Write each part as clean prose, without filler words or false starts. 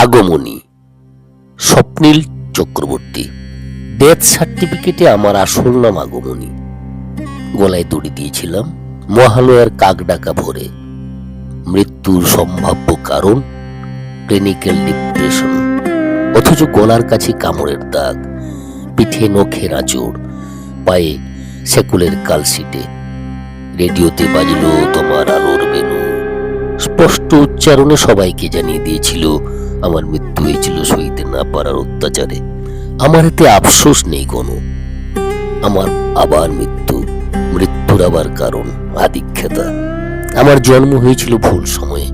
আগমনী, স্বপ্নীল Chakraborty. Death সার্টিফিকেটে আমার আসল নাম আগমনী। গলায় দড়ি দিয়েছিলাম মহালয়ার কাকডাকা ভোরে। মৃত্যুর সম্ভাব্য কারণ ক্লিনিক্যাল ডিপ্রেশন, অথচ গলার কাছে কামড়ের দাগ, পিঠে নখের আঁচড়, পায়ে সেকুলের কালশিটে। রেডিওতে বাজলো তোমার আলোর বেনু। স্পষ্ট উচ্চারণে সবাইকে জানিয়ে দিয়েছিল আমার মৃত্যু হয়েছিল সইতে না পারার অত্যাচারে। আমার এতে আফসোস নেই কোনো। আমার আবার মৃত্যুর আবার কারণ আদিক্ষেতা। আমার জন্ম হয়েছিল ভুল সময়ে,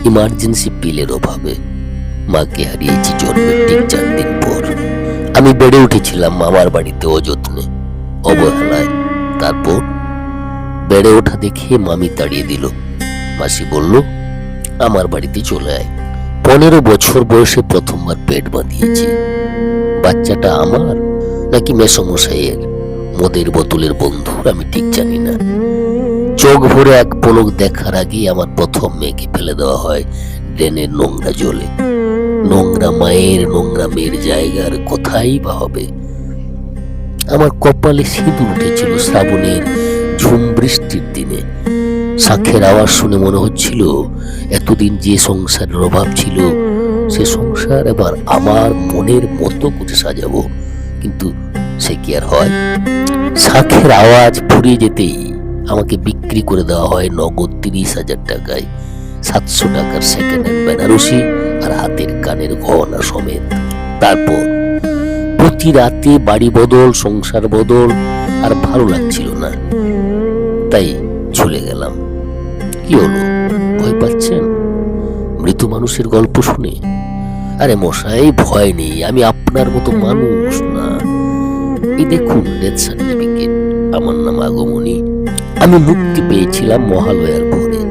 ইমার্জেন্সি পিলের অভাবে। মাকে হারিয়েছি জন্মের ঠিক 4 দিন পর। আমি বেড়ে উঠেছিলাম মামার বাড়িতে অযত্নে, অবহেলায়। তারপর বেড়ে ওঠা দেখে মামি তাড়িয়ে দিল। মাসি বলল, আমার বাড়িতে চলে আয়। 15 বছর বয়সে প্রথমবার পেট বাঁধিয়েছি। বাচ্চাটা আমার নাকি মেসমশাইয়ের, মদের বোতলের বন্ধুর, আমি ঠিক জানি না। চোখ ভরে এক পলক দেখার আগেই আমার প্রথম মেয়েকে ফেলে দেওয়া হয় ড্রেনের নোংরা জলে। নোংরা মায়ের নোংরা মেয়ের জায়গার কোথায় বা হবে? আমার কপালে সিঁদুর উঠেছিল শ্রাবণের ঝুম বৃষ্টির দিনে। শাঁখের আওয়াজ শুনে মনে হচ্ছিল এতদিন যে সংসারের অভাব ছিল সে সংসার এবার আমার মনের মতো করে সাজাবো। কিন্তু সে কি আর হয়? শাঁখের আওয়াজ ফুরিয়ে যেতেই আমাকে বিক্রি করে দেওয়া হয় নগদ 30,000 টাকায়, 700 টাকার সেকেন্ড হ্যান্ড বেনারসি আর হাতের কানের গহনা সমেত। তারপর প্রতি রাতে বাড়ি বদল, সংসার বদল, আর ভালো লাগছিল না, তাই চলে গেলাম। কি হলো, ভয় পাচ্ছেন মৃত মানুষের গল্প শুনে? আরে মশাই, ভয় নেই, আমি আপনার মতো মানুষ না। এই দেখুন ডেথ সার্টিফিকেট, আমার নাম আগমনী। আমি মুক্তি পেয়েছিলাম মহালয়ার ভোরে।